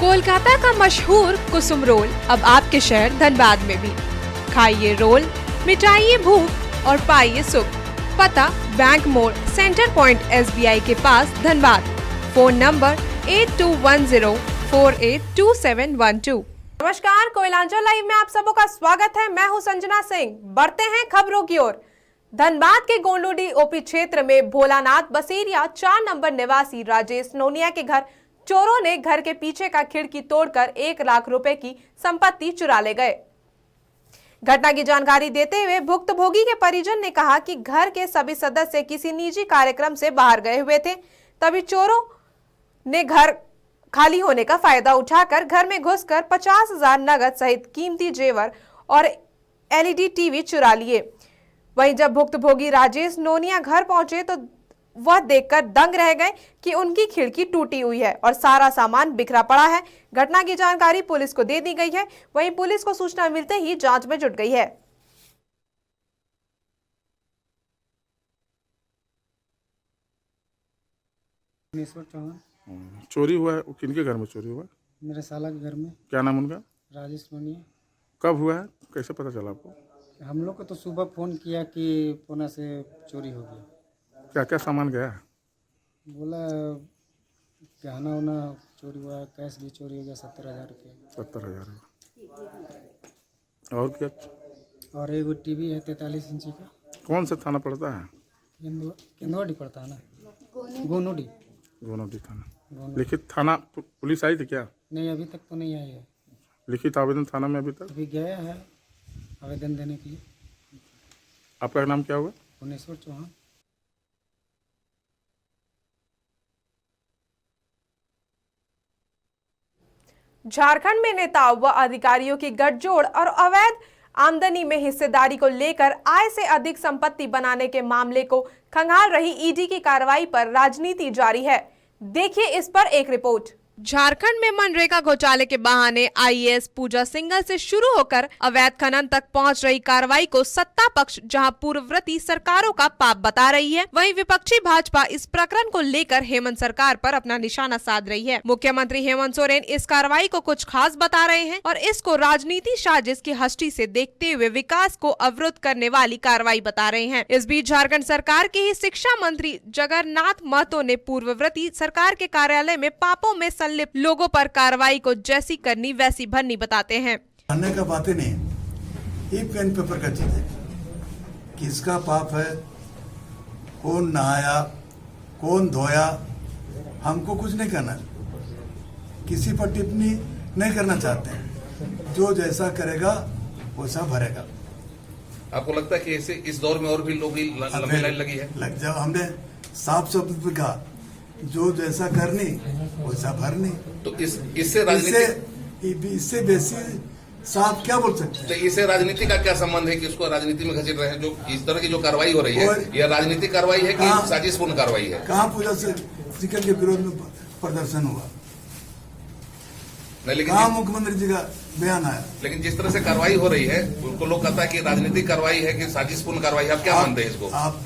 कोलकाता का मशहूर कुसुम रोल अब आपके शहर धनबाद में भी। खाइए रोल, मिटाइए भूख और पाइए सुख। पता बैंक मोड़, सेंटर पॉइंट SBI के पास धनबाद। Phone number 8210482712। नमस्कार, कोयलांचल लाइव में आप सबों का स्वागत है। मैं हूं संजना सिंह। बढ़ते हैं खबरों की ओर। धनबाद के गोंडोडी ओपी क्षेत्र में भोलानाथ बसेरिया 4 नंबर निवासी राजेश नोनिया के घर चोरों ने घर के पीछे का खिड़की तोड़कर 1 लाख रुपए की संपत्ति चुरा ले गए। घटना की जानकारी देते हुए भुक्तभोगी के परिजन ने कहा कि घर के सभी सदस्य किसी निजी कार्यक्रम से बाहर गए हुए थे, तभी चोरों ने घर खाली होने का फायदा उठाकर घर में घुसकर 50,000 नगद सहित कीमती जेवर और LED टीवी चुरा लिए। वहीं जब भुक्तभोगी राजेश नोनिया घर पहुंचे तो वह देखकर दंग रह गए कि उनकी खिड़की टूटी हुई है और सारा सामान बिखरा पड़ा है। घटना की जानकारी पुलिस को दे दी गई है। वहीं पुलिस को सूचना मिलते ही जांच में जुट गई है। चोरी हुआ है, किनके घर में चोरी हुआ? मेरे साला के घर में। क्या नाम उनका? राजेश नोनिया। कब हुआ है, कैसे पता चला आपको? हम लोग को तो सुबह फ़ोन किया कि पुणे से चोरी हो गया। क्या क्या सामान गया है? बोला गहना उना चोरी हुआ, कैश भी चोरी हो गया 70,000 रुपये। 70,000। और क्या? और एगो टीवी है 43 इंची का। कौन सा थाना पड़ता है? केंदुआडी पड़ता है ना, गोनोडी थाना। लिखित थाना पुलिस आई थी क्या? नहीं, अभी तक तो नहीं आई है। लिखित आवेदन थाना में अभी तक? अभी गया है आवेदन देने के लिए। आपका नाम क्या हुआ? भुवनेश्वर चौहान। झारखंड में नेताओं व अधिकारियों की गठजोड़ और अवैध आमदनी में हिस्सेदारी को लेकर आय से अधिक संपत्ति बनाने के मामले को खंगाल रही ED की कार्रवाई पर राजनीति जारी है। देखिए इस पर एक रिपोर्ट। झारखंड में मनरेगा घोटाले के बहाने IAS पूजा सिंघल से शुरू होकर अवैध खनन तक पहुंच रही कार्रवाई को सत्ता पक्ष जहां पूर्ववर्ती सरकारों का पाप बता रही है, वहीं विपक्षी भाजपा इस प्रकरण को लेकर हेमंत सरकार पर अपना निशाना साध रही है। मुख्यमंत्री हेमंत सोरेन इस कार्रवाई को कुछ खास बता रहे हैं और इसको राजनीति साजिश की हस्ती से देखते हुए विकास को अवरुद्ध करने वाली कार्रवाई बता रहे हैं। इस बीच झारखंड सरकार के ही शिक्षा मंत्री जगन्नाथ महतो ने पूर्ववर्ती सरकार के कार्यालय में पापों में लिप्त लोगों पर कार्रवाई को जैसी करनी वैसी भरनी बताते हैं। जानने का बातें नहीं, ये पेन पेपर का चीज है। किसका पाप है, कौन नहाया, कौन धोया, हमको कुछ नहीं करना। किसी पर टिप्पणी नहीं करना चाहते हैं। जो जैसा करेगा वैसा भरेगा। आपको लगता है कि इस दौर में और भी लोग लंबी लाइन लगी है? लग जाओ, हमने साफ शब्द पे कहा, जो जैसा करनी वैसा भरनी। तो इससे बेसी साफ क्या बोल सकते हैं? तो इससे राजनीति का क्या संबंध है कि उसको राजनीति में घसीट रहे हैं? जो इस तरह की जो कार्रवाई हो रही है, यह राजनीतिक कार्रवाई है कि साजिशपूर्ण कार्रवाई है? कहाँ पूजा सिंघल के विरोध में प्रदर्शन हुआ? नहीं, लेकिन कहाँ मुख्यमंत्री जी का बयान आया? लेकिन जिस तरह से कार्रवाई हो रही है, उनको लोग कहता है कि राजनीतिक कार्रवाई है कि साजिशपूर्ण कार्रवाई है। आप क्या मानते हैं इसको? आप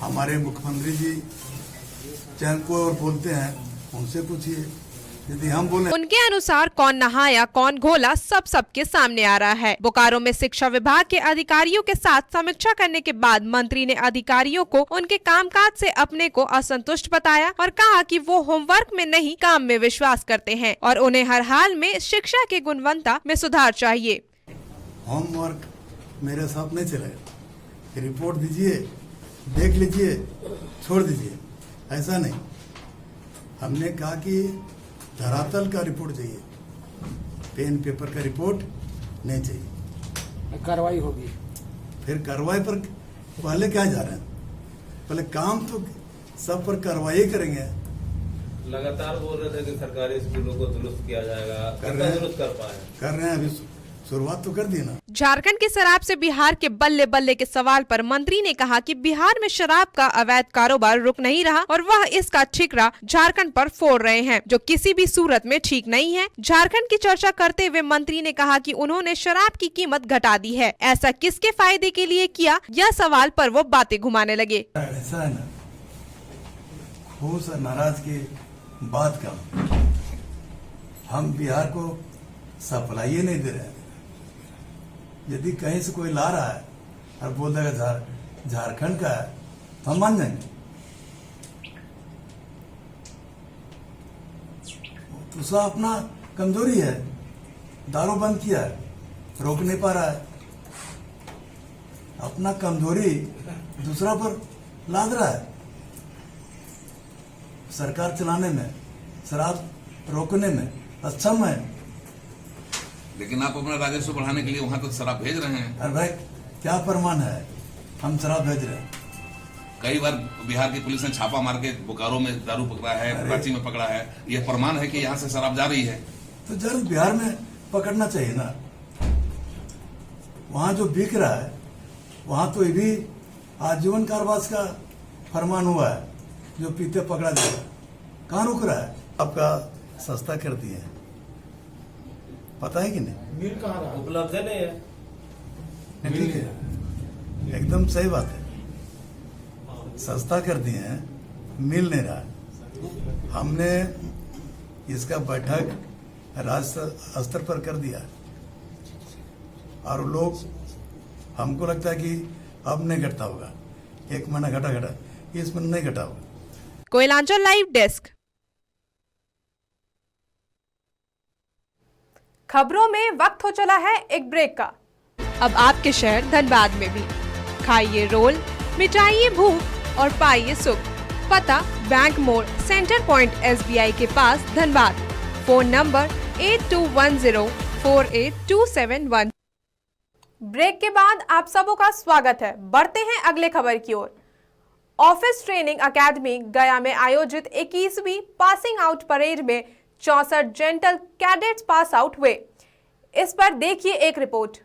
हमारे मुख्यमंत्री जी चैन को और बोलते हैं, उनसे पूछिए। यदि हम बोले, उनके अनुसार कौन नहाया कौन घोला सबके सामने आ रहा है। बोकारो में शिक्षा विभाग के अधिकारियों के साथ समीक्षा करने के बाद मंत्री ने अधिकारियों को उनके कामकाज से अपने को असंतुष्ट बताया और कहा कि वो होमवर्क में नहीं काम में विश्वास करते हैं और उन्हें हर हाल में शिक्षा की गुणवत्ता में सुधार चाहिए। होमवर्क मेरे साथ नहीं चलेगा। रिपोर्ट दीजिए, देख लीजिए, छोड़ दीजिए, ऐसा नहीं। हमने कहा कि धरातल का रिपोर्ट चाहिए, पेन पेपर का रिपोर्ट नहीं चाहिए। कार्रवाई होगी, फिर कार्रवाई पर पहले क्या जा रहे हैं? पहले काम तो सब पर कार्रवाई करेंगे। लगातार बोल रहे थे कि सरकारी स्कूलों को दुरुस्त किया जाएगा, कर रहे हैं, दुरुस्त कर रहे हैं। अभी शुरुआत तो कर दी ना। झारखंड की शराब से बिहार के बल्ले बल्ले के सवाल पर मंत्री ने कहा कि बिहार में शराब का अवैध कारोबार रुक नहीं रहा और वह इसका ठिकरा झारखंड पर फोड़ रहे हैं, जो किसी भी सूरत में ठीक नहीं है। झारखंड की चर्चा करते हुए मंत्री ने कहा कि उन्होंने शराब की कीमत घटा दी है। ऐसा किसके फायदे के लिए किया, यह सवाल पर वो बातें घुमाने लगे। ऐसा है ना, खुश नाराज की बात का हम बिहार को सप्लाई ही नहीं दे रहे हैं। यदि कहीं से कोई ला रहा है और बोल देगा झारखंड का है तो हम मान जाएंगे। तो उसका अपना कमजोरी है, दारू बंद किया है, रोक नहीं पा रहा है, अपना कमजोरी दूसरा पर लाद रहा है। सरकार चलाने में, शराब रोकने में सक्षम है, लेकिन आप अपना राजस्व बढ़ाने के लिए वहां तक शराब भेज रहे हैं। अरे भाई क्या प्रमाण है हम शराब भेज रहे हैं? कई बार बिहार की पुलिस ने छापा मार के बोकारो में दारू पकड़ा है, कराची में पकड़ा है, यह प्रमाण है कि यहाँ से शराब जा रही है। तो जरूर बिहार में पकड़ना चाहिए ना। वहां जो बिक रहा है वहां तो ये भी आजीवन कारावास का फरमान हुआ है, जो पीते पकड़ा जाएगा। कहाँ रुक रहा है? आपका सस्ता कर दिए हैं, पता है कि नहीं? मिल कहाँ रहा? उपलब्ध नहीं है। ठीक है, एकदम सही बात है, सस्ता कर दिए हैं, मिल नहीं रहा। हमने इसका बैठक राज्य स्तर पर कर दिया और लोग, हमको लगता है कि अब नहीं घटता होगा, 1 महीना घटा, इस महीने नहीं घटा होगा। Koylanchal live desk. खबरों में वक्त हो चला है एक ब्रेक का। अब आपके शहर धनबाद में भी खाइए रोल, मिटाइए भूख और पाइए सुख। पता बैंक मोड़ सेंटर पॉइंट SBI के पास धनबाद। फोन नंबर 82104827 ब्रेक के बाद आप सबों का स्वागत है। बढ़ते हैं अगले खबर की ओर। ऑफिस ट्रेनिंग अकेडमी गया में आयोजित 21वीं पासिंग आउट परेड में 64 जेंटल कैडेट्स पास आउट हुए। इस पर देखिए एक रिपोर्ट।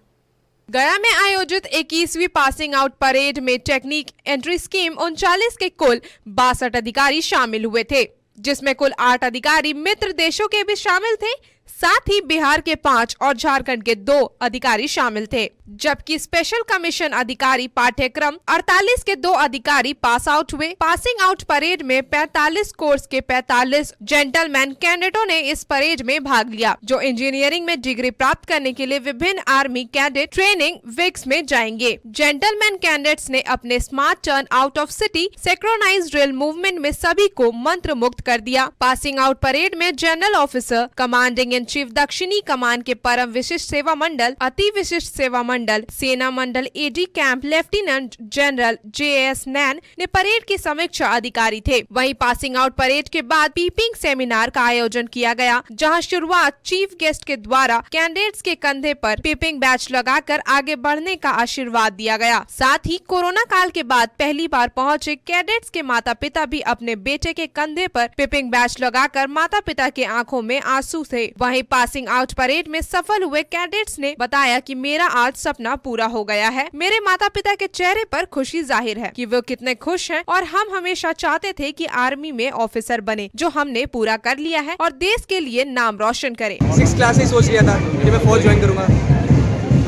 गया में आयोजित 21वीं पासिंग आउट परेड में टेक्निक एंट्री स्कीम 39 के कुल 62 अधिकारी शामिल हुए थे, जिसमें कुल 8 अधिकारी मित्र देशों के भी शामिल थे। साथ ही बिहार के 5 और झारखंड के 2 अधिकारी शामिल थे, जबकि स्पेशल कमीशन अधिकारी पाठ्यक्रम 48 के 2 अधिकारी पास आउट हुए। पासिंग आउट परेड में 45 कोर्स के 45 जेंटलमैन कैडेटों ने इस परेड में भाग लिया, जो इंजीनियरिंग में डिग्री प्राप्त करने के लिए विभिन्न आर्मी कैडेट ट्रेनिंग विक्स में जाएंगे। जेंटलमैन कैडेट्स ने अपने smart turn out of city synchronized drill movement में सभी को मंत्र मुक्त कर दिया। पासिंग आउट परेड में general officer commanding in chief दक्षिणी कमान के परम विशिष्ट सेवा मंडल, अति विशिष्ट सेवा मंडल, सेना मंडल AD camp lieutenant general JS नैन ने परेड की समीक्षा अधिकारी थे। वहीं पासिंग आउट परेड के बाद पीपिंग सेमिनार का आयोजन किया गया, जहां शुरुआत चीफ गेस्ट के द्वारा कैंडिडेट्स के कंधे पर पीपिंग बैच लगाकर आगे बढ़ने का आशीर्वाद दिया गया। साथ ही कोरोना काल के बाद पहली बार पहुंचे कैडेट्स के माता पिता भी अपने बेटे के कंधे पर पीपिंग बैच लगाकर माता पिता के आंखों में आंसू थे। वहीं पासिंग आउट परेड में सफल हुए कैडेट्स ने बताया कि मेरा आज सपना पूरा हो गया है। मेरे माता पिता के चेहरे पर खुशी जाहिर है कि वो कितने खुश हैं और हम हमेशा चाहते थे कि आर्मी में ऑफिसर बने, जो हमने पूरा कर लिया है और देश के लिए नाम रोशन करें। 6th क्लास से सोच लिया था कि मैं फौज ज्वाइन करूंगा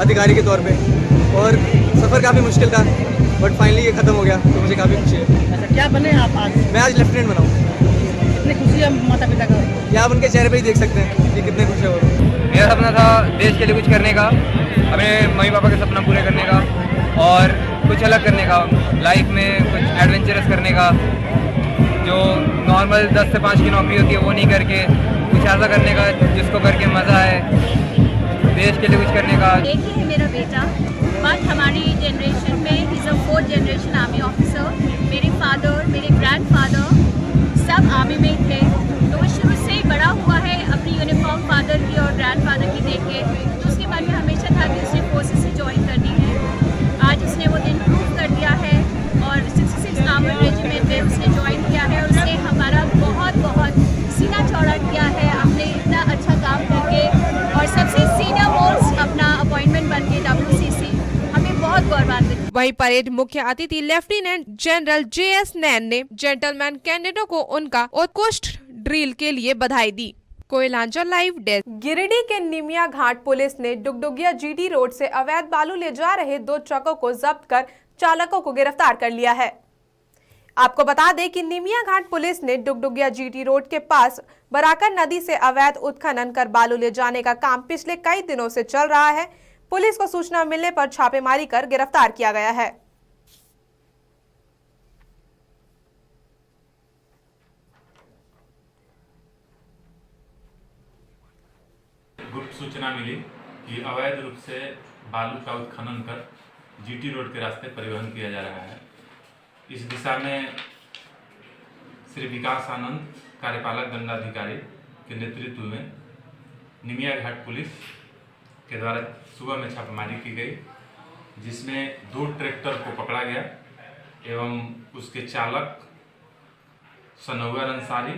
अधिकारी के तौर पे, और सफर काफी मुश्किल था, बट फाइनली ये खत्म हो गया, तो मुझे काफी खुशी है। अच्छा, क्या बने आप आज? मैं आज लेफ्टिनेंट बना हूँ। कितनी खुशी है माता पिता का? ये आप उनके चेहरे पे ही देख सकते हैं कि कितने खुश है वो। मेरा सपना था देश के लिए कुछ करने का, अपने मम्मी पापा के सपना पूरे करने का और कुछ अलग करने का, लाइफ में कुछ एडवेंचरस करने का, जो नॉर्मल 10 से 5 की नौकरी होती है वो नहीं करके कुछ ऐसा करने का जिसको करके मज़ा आए, देश के लिए कुछ करने का। देखिए है मेरा बेटा, बट हमारी जनरेशन में is a 4th generation army officer. मेरे फादर, मेरे ग्रैंडफादर सब आर्मी में थे, तो वो शुरू से ही बड़ा हुआ है अपनी यूनिफॉर्म फादर की और ग्रैंडफादर की देख के। तो उसके बाद में हमेशा था कि उसने फोर्सेस से ज्वाइन करनी है। आज उसने वो दिन प्रूव कर दिया है और 66 आर्मर्ड रेजिमेंट में उसने ज्वाइन किया है और उसने हमारा बहुत बहुत सीना चौड़ा किया है अपने इतना अच्छा काम करके, और सबसे सीनियर मोस्ट अपना अपॉइंटमेंट बन के WCC। हमें बहुत गौरवान्वित। वहीं परेड मुख्य अतिथि लेफ्टिनेंट जनरल JS नैन ने जेंटलमैन कैडेटों को उनका उत्कृष्ट ड्रिल के लिए बधाई दी। Koylanchal live desk. गिरिडीह के निमिया घाट पुलिस ने डुगडुगिया GD रोड से अवैध बालू ले जा रहे 2 ट्रकों को जब्त कर चालकों को गिरफ्तार कर लिया है। आपको बता दें कि निमिया घाट पुलिस ने डुगडुगिया जीटी रोड के पास बराकर नदी से अवैध उत्खनन कर बालू ले जाने का काम पिछले कई दिनों से चल रहा है। पुलिस को सूचना मिलने पर छापेमारी कर गिरफ्तार किया गया है। गुप्त सूचना मिली कि अवैध रूप से बालू का उत्खनन कर जीटी रोड के रास्ते परिवहन किया जा रहा है। इस दिशा में श्री विकास आनंद कार्यपालक दंडाधिकारी के नेतृत्व में निमिया घाट पुलिस के द्वारा सुबह में छापेमारी की गई, जिसमें 2 ट्रैक्टर को पकड़ा गया एवं उसके चालक सनौवर अंसारी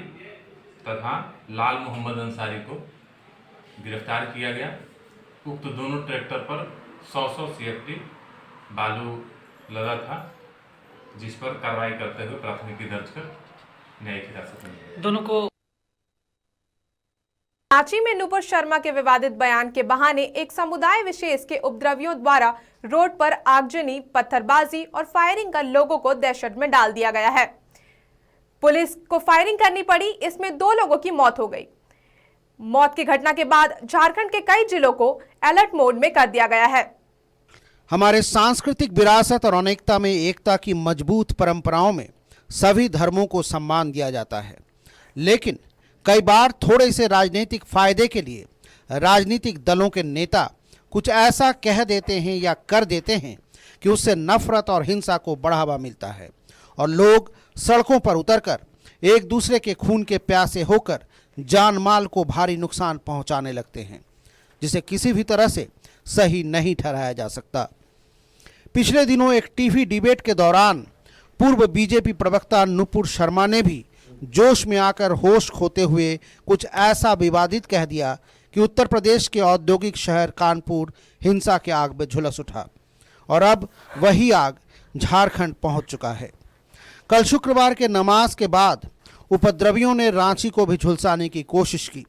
तथा लाल मोहम्मद अंसारी को गिरफ्तार किया गया। उक्त दोनों ट्रैक्टर पर 100 CFT बालू लदा था, जिस पर कार्रवाई करते हुए प्राथमिकी दर्ज कर न्यायिक हिरासत में दोनों को। रांची में नूपुर शर्मा के विवादित बयान के बहाने एक समुदाय विशेष के उपद्रवियों द्वारा रोड पर आगजनी, पत्थरबाजी और फायरिंग कर लोगों को दहशत में डाल दिया गया है। पुलिस को फायरिंग करनी पड़ी, इसमें 2 लोगों की मौत हो गई। मौत की घटना के बाद झारखंड के कई जिलों को अलर्ट मोड में कर दिया गया है। हमारे सांस्कृतिक विरासत और अनेकता में एकता की मजबूत परंपराओं में सभी धर्मों को सम्मान दिया जाता है, लेकिन कई बार थोड़े से राजनीतिक फायदे के लिए राजनीतिक दलों के नेता कुछ ऐसा कह देते हैं या कर देते हैं कि उससे नफरत और हिंसा को बढ़ावा मिलता है और लोग सड़कों पर उतरकर एक दूसरे के खून के प्यासे होकर जान माल को भारी नुकसान पहुंचाने लगते हैं, जिसे किसी भी तरह से सही नहीं ठहराया जा सकता। पिछले दिनों एक टीवी डिबेट के दौरान पूर्व बीजेपी प्रवक्ता नूपुर शर्मा ने भी जोश में आकर होश खोते हुए कुछ ऐसा विवादित कह दिया कि उत्तर प्रदेश के औद्योगिक शहर कानपुर हिंसा के आग में झुलस उठा और अब वही आग झारखंड पहुंच चुका है। कल शुक्रवार के नमाज के बाद उपद्रवियों ने रांची को भी झुलसाने की कोशिश की।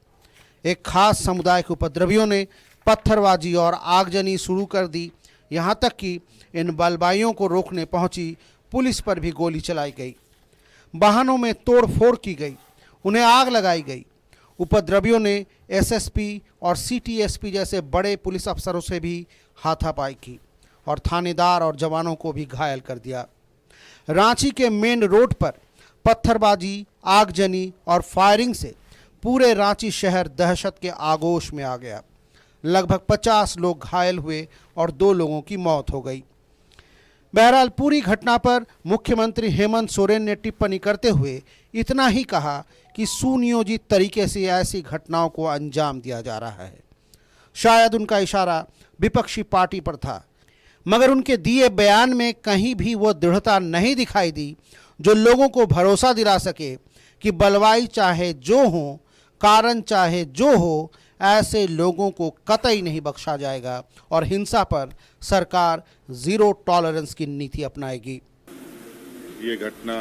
एक खास समुदाय के उपद्रवियों ने पत्थरबाजी और आगजनी शुरू कर दी। यहां तक कि इन बलवाइयों को रोकने पहुंची पुलिस पर भी गोली चलाई गई, वाहनों में तोड़फोड़ की गई, उन्हें आग लगाई गई। उपद्रवियों ने एसएसपी और सीटीएसपी जैसे बड़े पुलिस अफसरों से भी हाथापाई की और थानेदार और जवानों को भी घायल कर दिया। रांची के मेन रोड पर पत्थरबाजी, आगजनी और फायरिंग से पूरे रांची शहर दहशत के आगोश में आ गया। लगभग 50 लोग घायल हुए और 2 लोगों की मौत हो गई। बहरहाल पूरी घटना पर मुख्यमंत्री हेमंत सोरेन ने टिप्पणी करते हुए इतना ही कहा कि सुनियोजित तरीके से ऐसी घटनाओं को अंजाम दिया जा रहा है। शायद उनका इशारा विपक्षी पार्टी पर था, मगर उनके दिए बयान में कहीं भी वो दृढ़ता नहीं दिखाई दी जो लोगों को भरोसा दिला सके कि बलवाई चाहे जो हो, कारण चाहे जो हो, ऐसे लोगों को कतई नहीं बख्शा जाएगा और हिंसा पर सरकार 0 टॉलरेंस की नीति अपनाएगी। ये घटना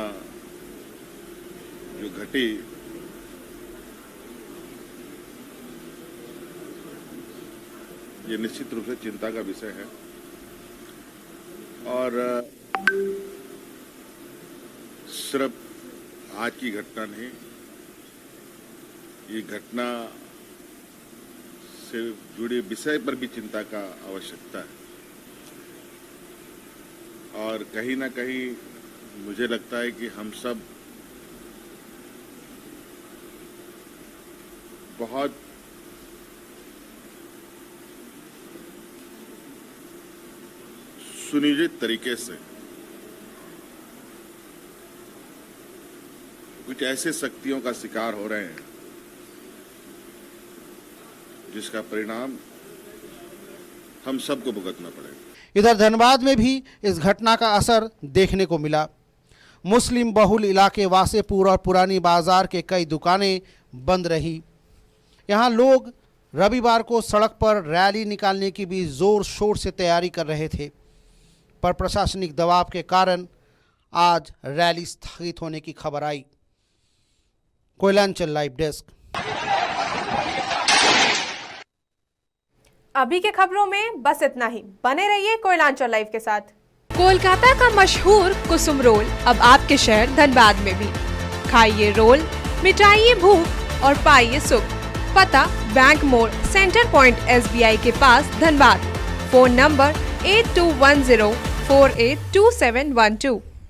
जो घटी ये निश्चित रूप से चिंता का विषय है और सिर्फ आज की घटना नहीं, ये घटना से जुड़े विषय पर भी चिंता का आवश्यकता है और कहीं ना कहीं मुझे लगता है कि हम सब बहुत सुनियोजित तरीके से कुछ ऐसे शक्तियों का शिकार हो रहे हैं जिसका परिणाम हम सबको भुगतना पड़ेगा। इधर धनबाद में भी इस घटना का असर देखने को मिला। मुस्लिम बहुल इलाके वासेपुर और पुरानी बाजार के कई दुकानें बंद रही। यहाँ लोग रविवार को सड़क पर रैली निकालने की भी जोर शोर से तैयारी कर रहे थे, पर प्रशासनिक दबाव के कारण आज रैली स्थगित होने की खबर आई। Koylanchal live desk. अभी के खबरों में बस इतना ही। बने रहिए कोयलांचल लाइव के साथ। कोलकाता का मशहूर कुसुम रोल अब आपके शहर धनबाद में भी। खाइए रोल, मिटाइए भूख और पाइए सुख। पता बैंक मोड़, सेंटर पॉइंट SBI के पास, धनबाद। Phone number 8210482712।